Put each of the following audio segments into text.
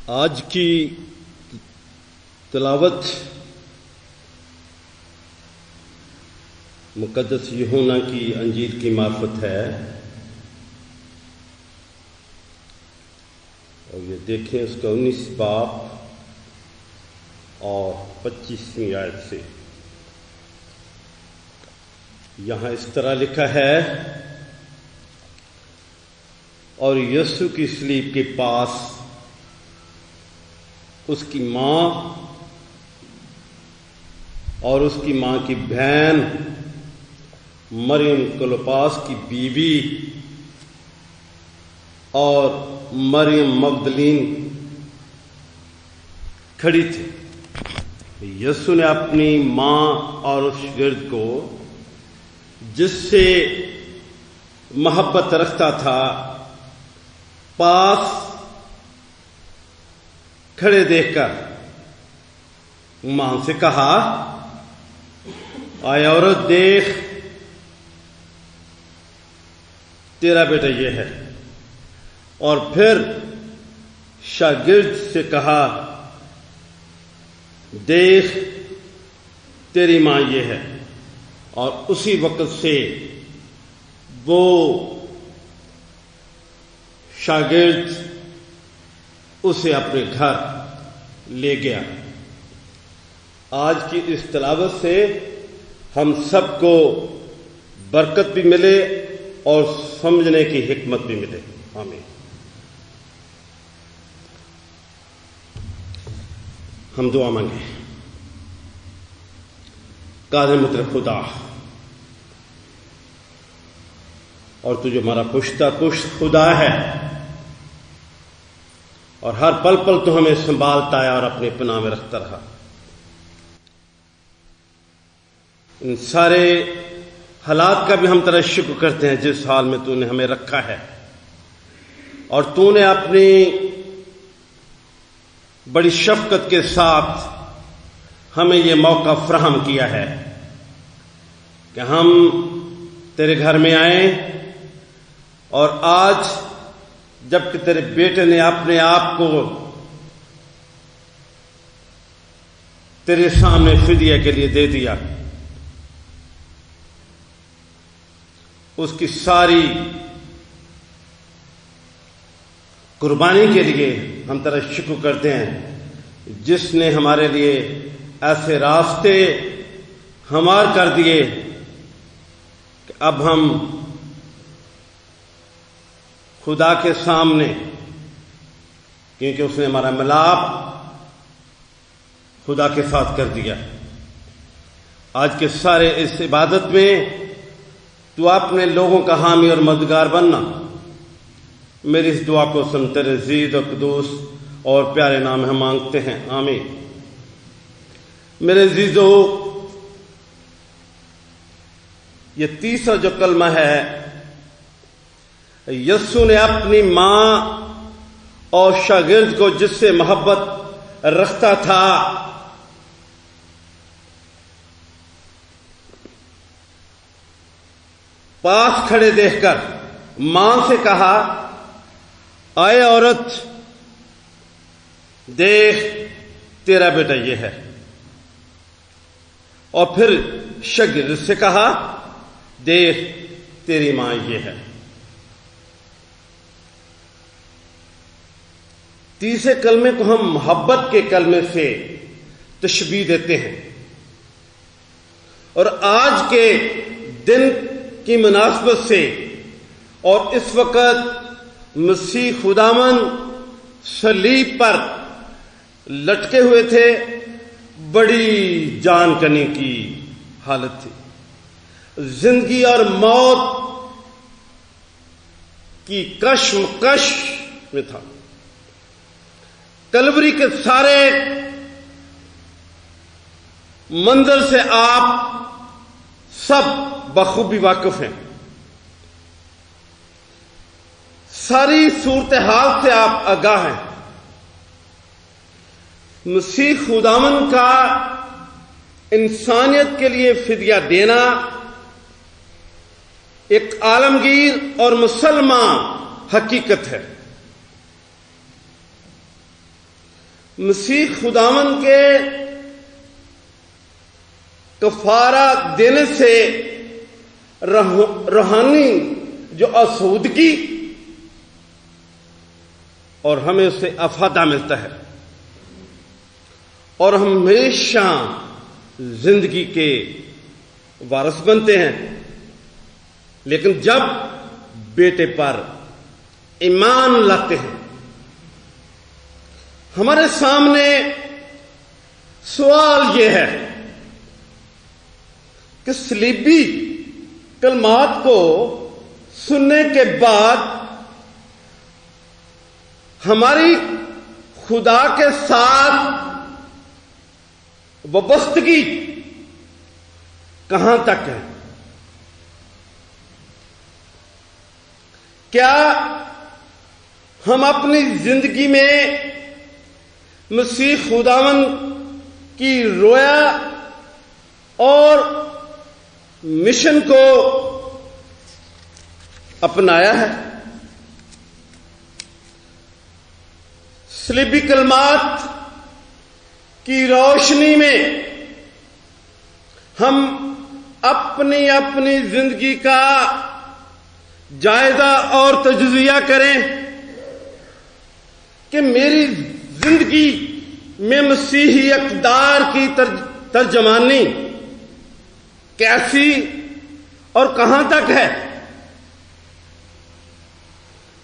آج کی تلاوت مقدس یوحنا کی انجیل کی معرفت ہے، اور یہ دیکھیں اس کا 19 باب اور 25ویں آیت سے۔ یہاں اس طرح لکھا ہے، اور یسوع کی صلیب کے پاس اس کی ماں اور اس کی ماں کی بہن مریم کلوپاس کی بیوی اور مریم مگدلین کھڑی تھی۔ یسوع نے اپنی ماں اور اس شاگرد کو جس سے محبت رکھتا تھا پاس کھڑے دیکھ کر ماں سے کہا، اے عورت، دیکھ تیرا بیٹا یہ ہے۔ اور پھر شاگرد سے کہا، دیکھ تیری ماں یہ ہے۔ اور اسی وقت سے وہ شاگرد اسے اپنے گھر لے گیا۔ آج کی اس تلاوت سے ہم سب کو برکت بھی ملے اور سمجھنے کی حکمت بھی ملے۔ آمین۔ ہم دعا مانگیں۔ قادر مطلب خدا، اور تو جو ہمارا پشتہ پشت خدا ہے، اور ہر پل پل تو ہمیں سنبھالتا ہے اور اپنے پناہ میں رکھتا رہا۔ ان سارے حالات کا بھی ہم تیرا شکر کرتے ہیں جس حال میں تو نے ہمیں رکھا ہے، اور تو نے اپنی بڑی شفقت کے ساتھ ہمیں یہ موقع فراہم کیا ہے کہ ہم تیرے گھر میں آئیں، اور آج جبکہ تیرے بیٹے نے اپنے آپ کو تیرے سامنے فدیہ کے لیے دے دیا، اس کی ساری قربانی کے لیے ہم تیرا شکر کرتے ہیں، جس نے ہمارے لیے ایسے راستے ہموار کر دیے کہ اب ہم خدا کے سامنے، کیونکہ اس نے ہمارا ملاپ خدا کے ساتھ کر دیا۔ آج کے سارے اس عبادت میں تو اپنے لوگوں کا حامی اور مددگار بننا۔ میری اس دعا کو سن تیرے عزیز اور قدوس اور پیارے نام ہم مانگتے ہیں، آمین۔ میرے عزیزو، یہ تیسرا جو کلمہ ہے، یسوع نے اپنی ماں اور شاگرد کو جس سے محبت رکھتا تھا پاس کھڑے دیکھ کر ماں سے کہا، اے عورت، دیکھ تیرا بیٹا یہ ہے۔ اور پھر شاگرد سے کہا، دیکھ تیری ماں یہ ہے۔ تیسرے کلمے کو ہم محبت کے کلمے سے تشبیہ دیتے ہیں، اور آج کے دن کی مناسبت سے اور اس وقت مسیح خداوند صلیب پر لٹکے ہوئے تھے، بڑی جان کنی کی حالت تھی، زندگی اور موت کی کشمکش میں تھا۔ کلوری کے سارے منظر سے آپ سب بخوبی واقف ہیں، ساری صورتحال سے آپ آگاہ ہیں۔ مسیح خداوند کا انسانیت کے لیے فدیہ دینا ایک عالمگیر اور مسلمان حقیقت ہے۔ مسیح خداوند کے کفارہ دینے سے روحانی جو آسودگی اور ہمیں اس سے افادہ ملتا ہے اور ہم ہمیشہ زندگی کے وارث بنتے ہیں. لیکن جب بیٹے پر ایمان لاتے ہیں ہمارے سامنے سوال یہ ہے کہ صلیبی کلمات کو سننے کے بعد ہماری خدا کے ساتھ وابستگی کہاں تک ہے؟ کیا ہم اپنی زندگی میں مسیح خداوند کی رویا اور مشن کو اپنایا ہے؟ صلیبی کلمات کی روشنی میں ہم اپنی زندگی کا جائزہ اور تجزیہ کریں کہ میری زندگی میں مسیحی اقدار کی ترجمانی کیسی اور کہاں تک ہے؟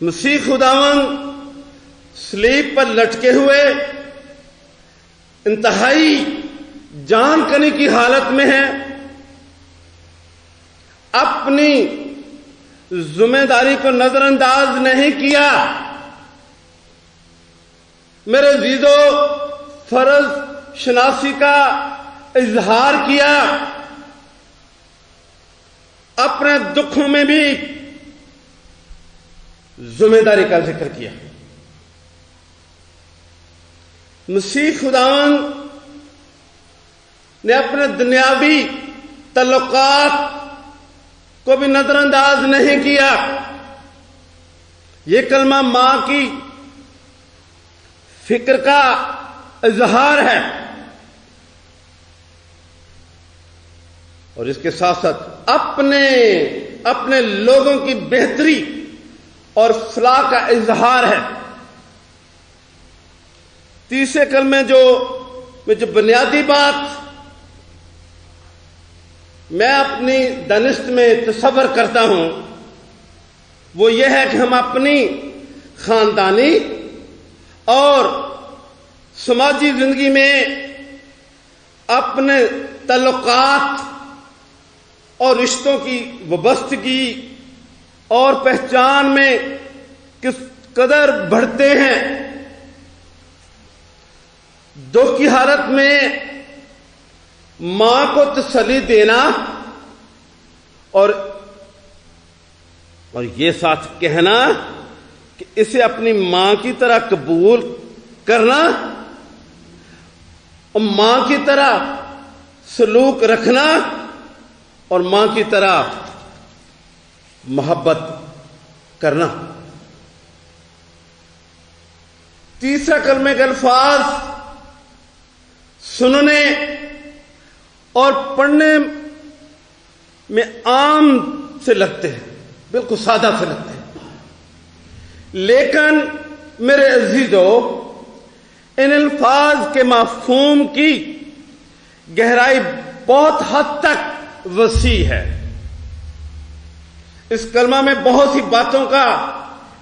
مسیح خداوند صلیب پر لٹکے ہوئے انتہائی جان کنی کی حالت میں ہے، اپنی ذمہ داری کو نظر انداز نہیں کیا. میرے عزیزو، فرض شناسی کا اظہار کیا، اپنے دکھوں میں بھی ذمہ داری کا ذکر کیا. مسیح خداوند نے اپنے دنیاوی تعلقات کو بھی نظر انداز نہیں کیا. یہ کلمہ ماں کی فکر کا اظہار ہے اور اس کے ساتھ ساتھ اپنے لوگوں کی بہتری اور فلاح کا اظہار ہے. تیسرے کلمے جو بنیادی بات میں اپنی دانست میں تصور کرتا ہوں وہ یہ ہے کہ ہم اپنی خاندانی اور سماجی زندگی میں اپنے تعلقات اور رشتوں کی وابستگی اور پہچان میں کس قدر بڑھتے ہیں. دکھ کی حالت میں ماں کو تسلی دینا اور یہ ساتھ کہنا کہ اسے اپنی ماں کی طرح قبول کرنا اور ماں کی طرح سلوک رکھنا اور ماں کی طرح محبت کرنا. تیسرا کلمے کے الفاظ سننے اور پڑھنے میں عام سے لگتے ہیں، بالکل سادہ سے لگتے ہیں، لیکن میرے عزیزو ان الفاظ کے مفہوم کی گہرائی بہت حد تک وسیع ہے. اس کلمہ میں بہت سی باتوں کا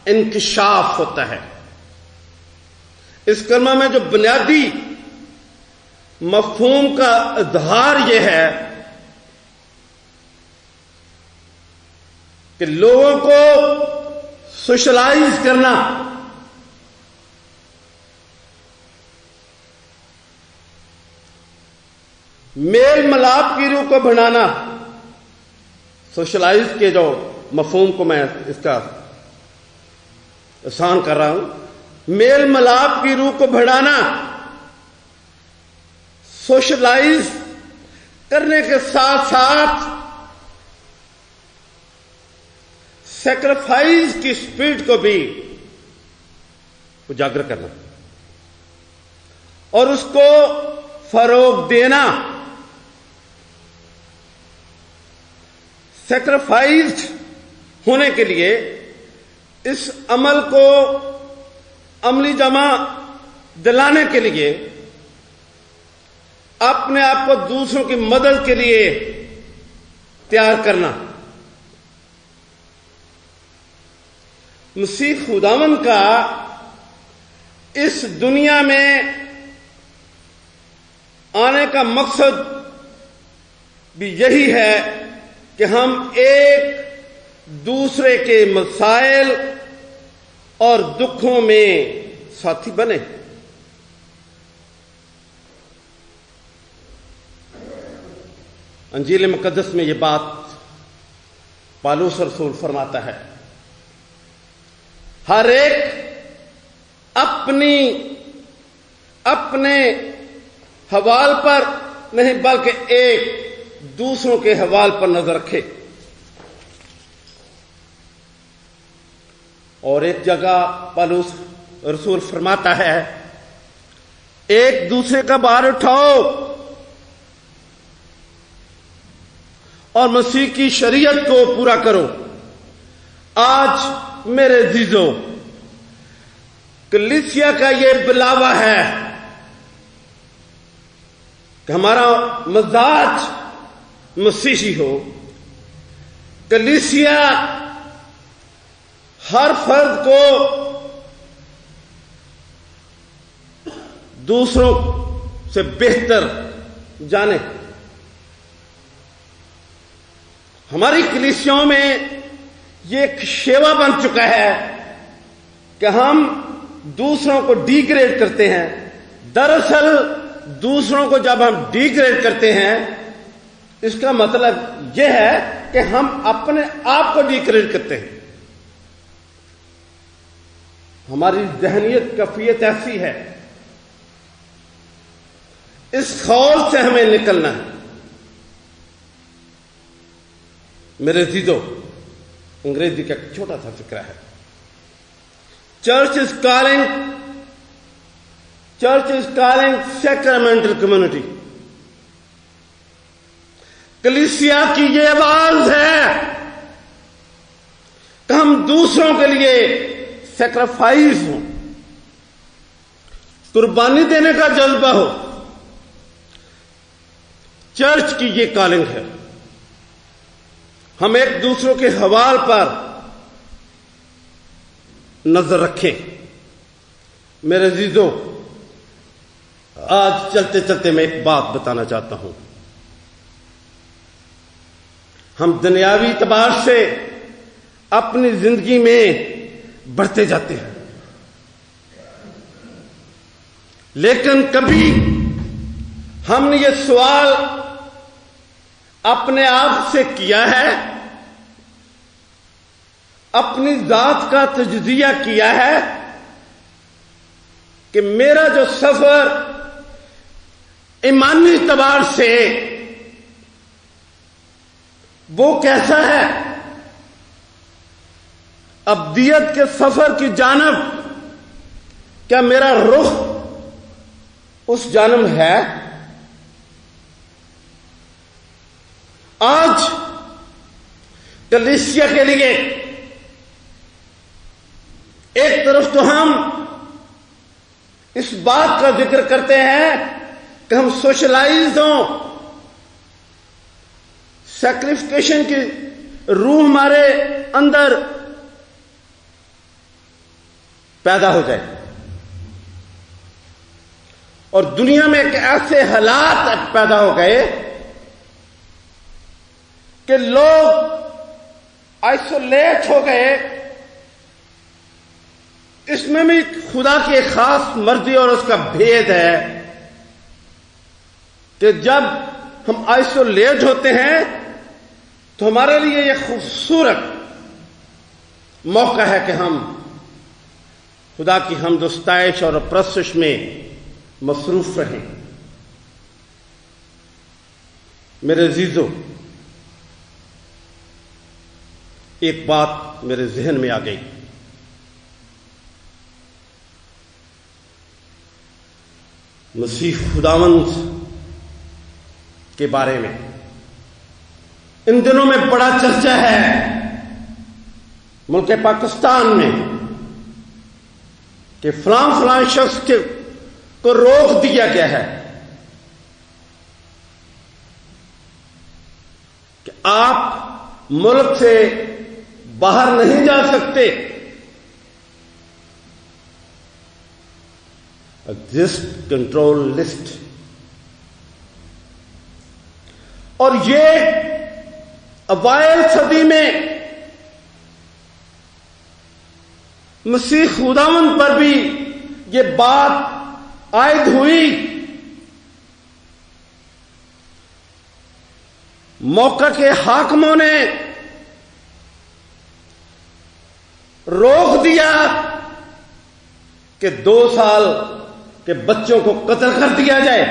انکشاف ہوتا ہے. اس کلمہ میں جو بنیادی مفہوم کا اظہار یہ ہے کہ لوگوں کو سوشلائز کرنا، میل ملاپ کی روح کو بڑھانا. سوشلائز کے جو مفہوم کو میں اس کا آسان کر رہا ہوں، میل ملاپ کی روح کو بڑھانا، سوشلائز کرنے کے ساتھ ساتھ سیکریفائز کی اسپرٹ کو بھی اجاگر کرنا. اور اس کو فروغ دینا، سیکریفائز ہونے کے لیے اس عمل کو عملی جمع دلانے کے لیے اپنے آپ کو دوسروں کی مدد کے لیے تیار کرنا۔ مسیح خداوند کا اس دنیا میں آنے کا مقصد بھی یہی ہے کہ ہم ایک دوسرے کے مسائل اور دکھوں میں ساتھی بنے۔ انجیل مقدس میں یہ بات پالوس رسول فرماتا ہے، ہر ایک اپنے حوال پر نہیں بلکہ ایک دوسروں کے حوال پر نظر رکھے۔ اور ایک جگہ پالوس رسول فرماتا ہے، ایک دوسرے کا بار اٹھاؤ اور مسیح کی شریعت کو پورا کرو۔ آج میرے عزیزو، کلیسیا کا یہ بلاوا ہے کہ ہمارا مزاج مسیحی ہو۔ کلیسیا ہر فرد کو دوسروں سے بہتر جانے۔ ہماری کلیسیوں میں یہ ایک شیوا بن چکا ہے کہ ہم دوسروں کو ڈی گریڈ کرتے ہیں۔ دراصل دوسروں کو جب ہم ڈی گریڈ کرتے ہیں، اس کا مطلب یہ ہے کہ ہم اپنے آپ کو ڈی گریڈ کرتے ہیں۔ ہماری ذہنیت کیفیت ایسی ہے، اس خول سے ہمیں نکلنا ہے۔ میرے عزیزو، انگریزی کا ایک چھوٹا سا فکرہ ہے، چرچ از کالنگ سیکرامنٹل کمیونٹی۔ کلیسیا کی یہ آواز ہے کہ ہم دوسروں کے لیے سیکریفائز ہوں، قربانی دینے کا جذبہ ہو۔ چرچ کی یہ کالنگ ہے، ہم ایک دوسروں کے حوال پر نظر رکھیں۔ میرے عزیزو، آج چلتے چلتے میں ایک بات بتانا چاہتا ہوں۔ ہم دنیاوی اعتبار سے اپنی زندگی میں بڑھتے جاتے ہیں، لیکن کبھی ہم نے یہ سوال اپنے آپ سے کیا ہے، اپنی ذات کا تجزیہ کیا ہے کہ میرا جو سفر ایمانی اعتبار سے وہ کیسا ہے؟ ابدیت کے سفر کی جانب کیا میرا رخ اس جانب ہے؟ آج کلیسیا کے لیے ایک طرف تو ہم اس بات کا ذکر کرتے ہیں کہ ہم سوشلائز ہوں، سیکریفیکیشن کی روح ہمارے اندر پیدا ہو جائے، اور دنیا میں ایک ایسے حالات پیدا ہو گئے کہ لوگ آئسولیٹ ہو گئے۔ اس میں بھی خدا کی ایک خاص مرضی اور اس کا بھید ہے کہ جب ہم آئسولیٹ ہوتے ہیں تو ہمارے لیے یہ خوبصورت موقع ہے کہ ہم خدا کی حمد و ستائش اور پرستش میں مصروف رہیں۔ میرے عزیزو، ایک بات میرے ذہن میں آ گئی۔ مسیح خداوند کے بارے میں ان دنوں میں بڑا چرچا ہے ملک پاکستان میں کہ فلاں فلاں شخص کو روک دیا گیا ہے کہ آپ ملک سے باہر نہیں جا سکتے. Exist control list. اور یہ اوائل صدی میں مسیح خداوند پر بھی یہ بات عائد ہوئی. موقع کے حاکموں نے روک دیا کہ 2 سال کے بچوں کو قتل کر دیا جائے،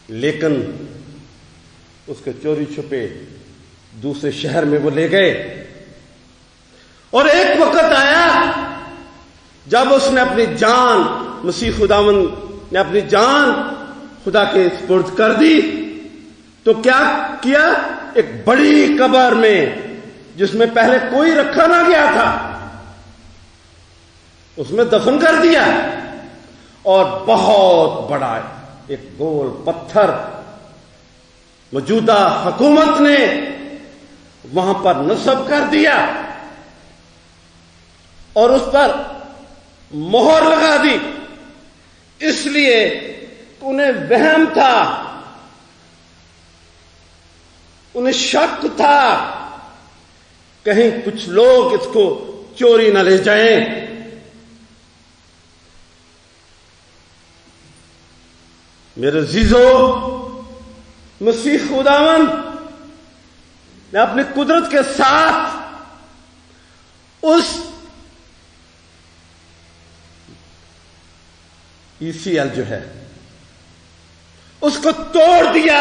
لیکن اس کے چوری چھپے دوسرے شہر میں وہ لے گئے. اور ایک وقت آیا جب اس نے اپنی جان، مسیح خداوند نے اپنی جان خدا کے سپرد کر دی، تو کیا کیا؟ ایک بڑی قبر میں جس میں پہلے کوئی رکھا نہ گیا تھا اس میں دفن کر دیا، اور بہت بڑا ایک گول پتھر موجودہ حکومت نے وہاں پر نصب کر دیا اور اس پر مہر لگا دی. اس لیے انہیں وہم تھا، انہیں شک تھا کہیں کچھ لوگ اس کو چوری نہ لے جائیں. میرے عزیزو، مسیح خداوند نے اپنی قدرت کے ساتھ اس ECL جو ہے اس کو توڑ دیا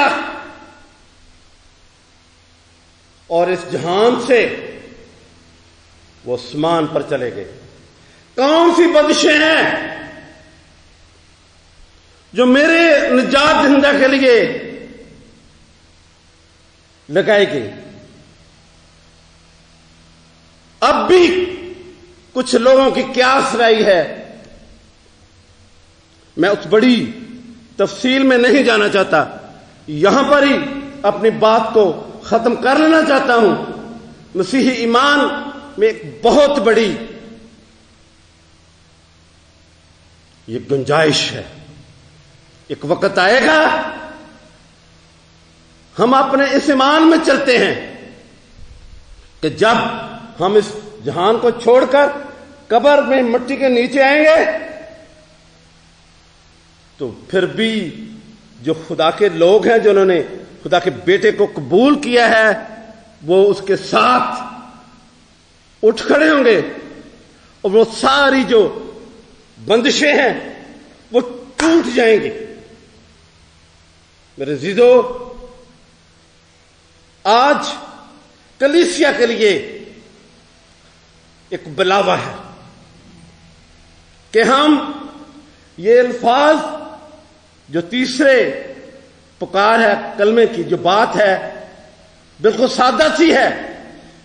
اور اس جہان سے وہ آسمان پر چلے گئے. کون سی بندشیں ہیں جو میرے نجات دہندہ کے لیے لگائی گئی؟ اب بھی کچھ لوگوں کی قیاس رہی ہے. میں اس بڑی تفصیل میں نہیں جانا چاہتا، یہاں پر ہی اپنی بات کو ختم کر لینا چاہتا ہوں. مسیحی ایمان میں ایک بہت بڑی یہ گنجائش ہے. ایک وقت آئے گا ہم اپنے اس ایمان میں چلتے ہیں کہ جب ہم اس جہان کو چھوڑ کر قبر میں مٹی کے نیچے آئیں گے تو پھر بھی جو خدا کے لوگ ہیں جنہوں نے خدا کے بیٹے کو قبول کیا ہے وہ اس کے ساتھ اٹھ کھڑے ہوں گے، اور وہ ساری جو بندشیں ہیں وہ ٹوٹ جائیں گی. میرے عزیزو، آج کلیسیا کے لیے ایک بلاوا ہے کہ ہم یہ الفاظ جو تیسرے پکار ہے کلمے کی جو بات ہے بالکل سادہ سی ہے،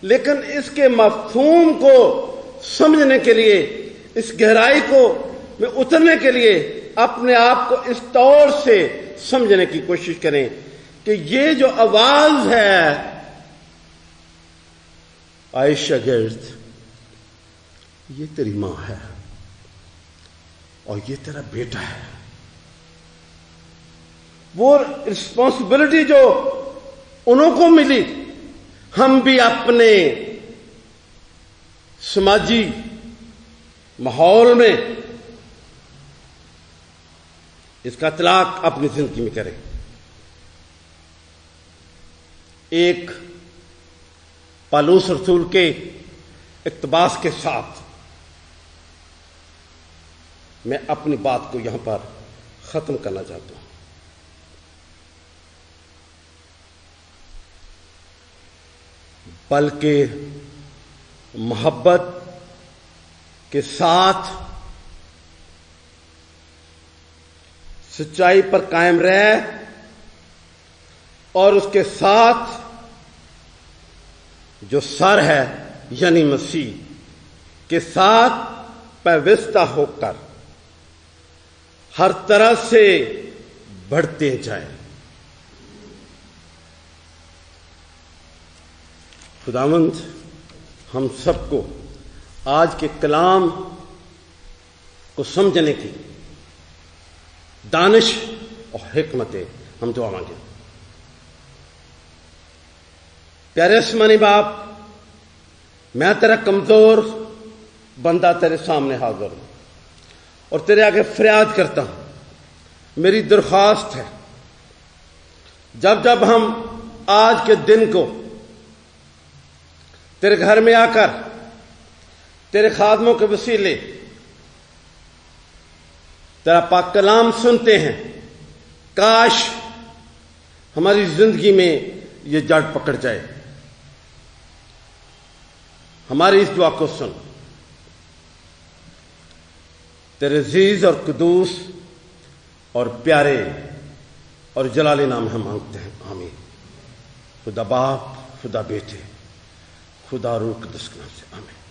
لیکن اس کے مفہوم کو سمجھنے کے لیے، اس گہرائی کو میں اترنے کے لیے اپنے آپ کو اس طور سے سمجھنے کی کوشش کریں کہ یہ جو آواز ہے عائشہ گرد، یہ تیری ماں ہے اور یہ تیرا بیٹا ہے. وہ رسپانسبلٹی جو انہوں کو ملی، ہم بھی اپنے سماجی ماحول میں اس کا اطلاق اپنی زندگی میں کریں. ایک پالوس رسول کے اقتباس کے ساتھ میں اپنی بات کو یہاں پر ختم کرنا چاہتا ہوں. بلکہ محبت کے ساتھ سچائی پر قائم رہ اور اس کے ساتھ جو سر ہے یعنی مسیح کے ساتھ پیوستہ ہو کر ہر طرح سے بڑھتے جائیں۔ خداوند ہم سب کو آج کے کلام کو سمجھنے کی دانش اور حکمت ہم دعا مانگیں۔ پیارے آسمانی باپ، میں تیرا کمزور بندہ تیرے سامنے حاضر ہوں اور تیرے آگے فریاد کرتا ہوں۔ میری درخواست ہے جب جب ہم آج کے دن کو تیرے گھر میں آ کر تیرے خادموں کے وسیلے تیرا پاک کلام سنتے ہیں، کاش ہماری زندگی میں یہ جڑ پکڑ جائے۔ ہماری اس دعا کو سن، تیرے عزیز اور قدوس اور پیارے اور جلالی نام ہم مانگتے ہیں، آمین۔ خدا باپ، خدا بیٹے، خدا روح القدس کے نام سے، آمین۔